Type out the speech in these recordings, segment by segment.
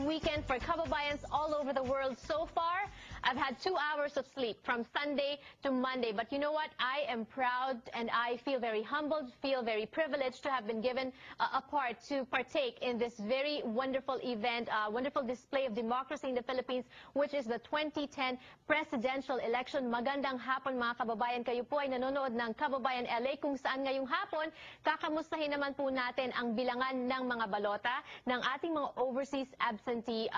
weekend for kababayans all over the world so far. I've had 2 hours of sleep from Sunday to Monday. But you know what? I am proud and I feel very humbled, feel very privileged to have been given a part to partake in this very wonderful event, wonderful display of democracy in the Philippines, which is the 2010 presidential election. Magandang hapon mga kababayan. Kayo po ay nanonood ng Kababayan LA kung saan ngayong hapon kakamustahin naman po natin ang bilangan ng mga balota ng ating mga overseas absentee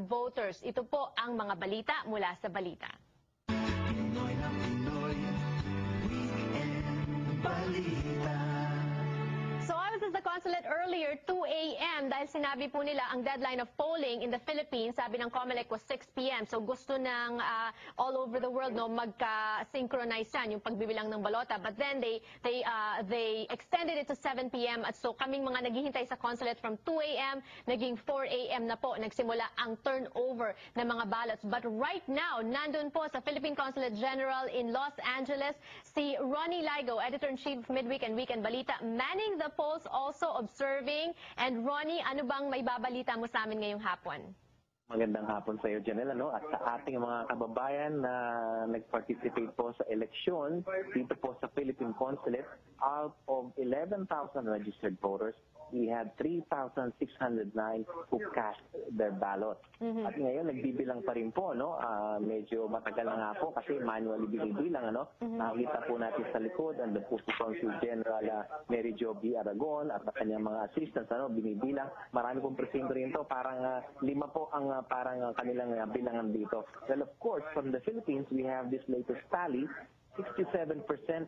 voters. Ito po ang mga balita mula sa balita. Pinoy na Pinoy, Weekend Balita. So I was at the consulate earlier, 2 a.m. dahil sinabi po nila ang deadline of polling in the Philippines, sabi ng COMELEC was 6 p.m. So gusto ng all over the world no magka-synchronize yan yung pagbibilang ng balota. But then they extended it to 7 p.m. At so kaming mga naghihintay sa consulate from 2 a.m. naging 4 a.m. na po nagsimula ang turnover ng mga ballots. But right now, nandun po sa Philippine Consulate General in Los Angeles si Ronnie Ligo, Editor-in-Chief of Midweek and Weekend Balita, manning the polls, also observing. And Ronnie, ano bang may babalita mo sa amin ngayong hapon? Magandang hapon sa iyo, Janelle, at sa ating mga kababayan na nag-participate po sa eleksyon dito po sa Philippine Consulate. Out of 11,000 registered voters, we had 3,609 who cast their ballot. At ngayon, nagbibilang pa rin po, medyo matagal na nga po kasi manually binibilang. Nakita po natin sa likod, ang po si Consul General Mary Jo B. Aragon at kanyang mga assistants, binibilang. Marami pong presinto rin to, parang 5 po ang parang kanilang bilangan dito. Well, of course, from the Philippines, we have this latest tally. 67%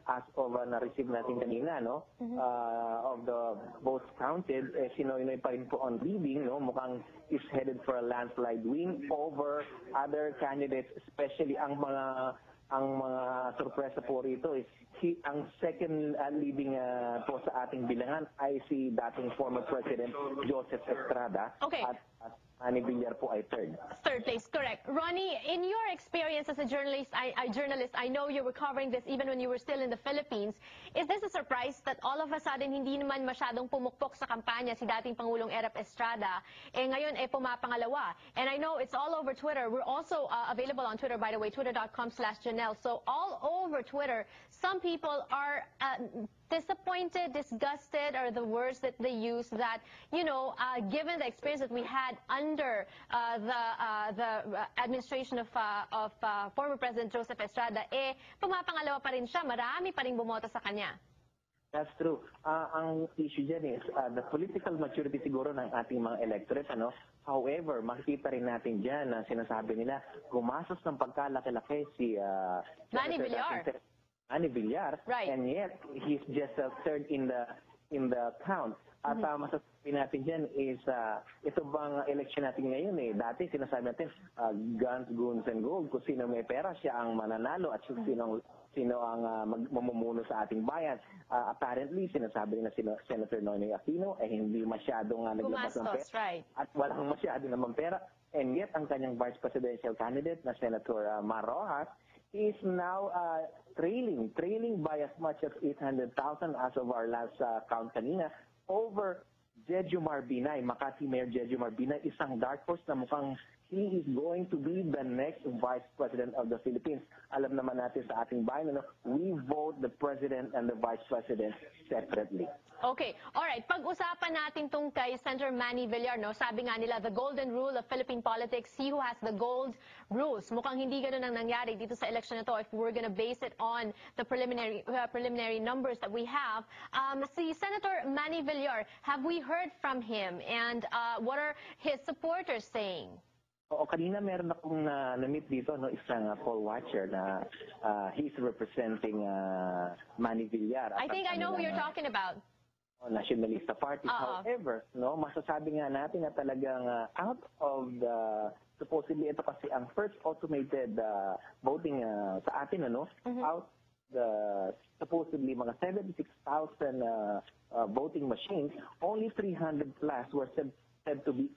as of na-receive natin kanina, of the votes counted, Sinoy pa rin po on leading, mukhang is headed for a landslide win over other candidates, especially ang mga sorpresa po rito is ang second leading po sa ating bilangan ay si dating former President Joseph Estrada. Okay. At Manny Villar po ay third. Third place, correct. Ronnie, in your experience as a journalist, I know you were covering this even when you were still in the Philippines. Is this a surprise that all of a sudden hindi naman masyadong pumukpok sa kampanya si dating Pangulong Erap Estrada, ngayon pumapangalawa? And I know it's all over Twitter. We're also available on Twitter, by the way, twitter.com/Janelle. So all over Twitter, some people are disappointed, disgusted are the words that they use, that, given the experience that we had under the administration of former President Joseph Estrada, pumapangalawa pa rin siya, marami pa rin bumoto sa kanya. That's true. Ang issue dyan is the political maturity siguro ng ating mga electorate. However, makikita rin natin dyan na sinasabi nila, gumastos ng pagkalaki-laki si Manny Villar. Manny Villar, right. And yet he's just third in the count. At masasabi natin dyan is ito bang election natin ngayon dati sinasabi natin guns, goons, and gold. Kung sino may pera, siya ang mananalo at sino ang mamumuno sa ating bayan. Apparently, sinasabi nila Senator Noynoy Aquino hindi masyadong naglabas ng pera. Right. At walang masyado naman pera. And yet, ang kanyang vice presidential candidate na Senator Mar Rojas is now trailing by as much as 800,000 as of our last count kanina over Jejomar Binay. Makati Mayor Jejomar Binay, isang dark horse na mukhang he is going to be the next vice president of the Philippines. Alam naman natin sa ating bayan, we vote the president and the vice president separately. Okay. Alright. Pag-usapan natin tong kay Senator Manny Villar, sabi nga nila, the golden rule of Philippine politics, he who has the gold rules. Mukhang hindi ganun ang nangyari dito sa election na to if we're gonna base it on the preliminary numbers that we have. Si Senator Manny Villar, have we heard from him? And what are his supporters saying? Kanina meron akong na-meet dito, isang poll watcher na he's representing Manny Villar. I think I know who you're talking about. Nationalista Party. However, masasabi nga natin na talagang out of the, supposedly ito kasi ang first automated voting sa atin, out the supposedly mga 76,000 voting machines, only 300 plus were said to be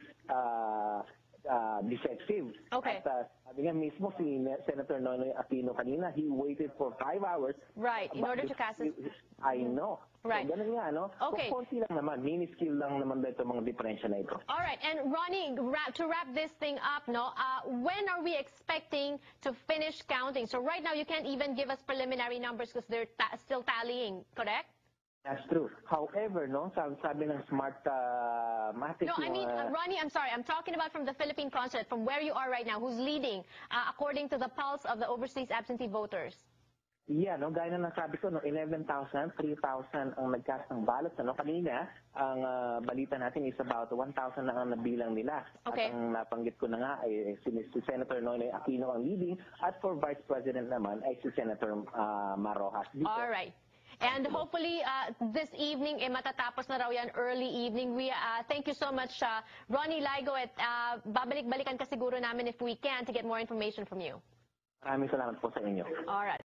defective. Okay. At sabi nga mismo si Senator Noynoy Aquino kanina, he waited for 5 hours. Right, in order to cast it. I know. Right. So, ganun nga, no? Okay. Kung konti lang naman, mini-skill lang naman dito mga diferensya na ito. All right, and Ronnie, to wrap this thing up, no, when are we expecting to finish counting? So right now, you can't even give us preliminary numbers because they're still tallying, correct? That's true. However, no, sabi ng smart matic. No, I mean, Ronnie, I'm sorry. I'm talking about from the Philippine consulate, from where you are right now, who's leading according to the pulse of the overseas absentee voters. Yeah, no, gaya na nasabi ko, no, 11,000, 3,000 ang nagcast ng ballots. Ano? Kanina, ang balita natin is about 1,000 na ang nabilang nila. Okay. At ang napanggit ko na nga ay si Senator Noynoy Aquino ang leading at for Vice President naman ay si Senator Marrojas. All right. And hopefully, this evening, matatapos na raw yan, early evening. We thank you so much, Ronnie Lygo, at babalik-balikan ka siguro namin if we can to get more information from you. Maraming salamat po sa inyo. All right.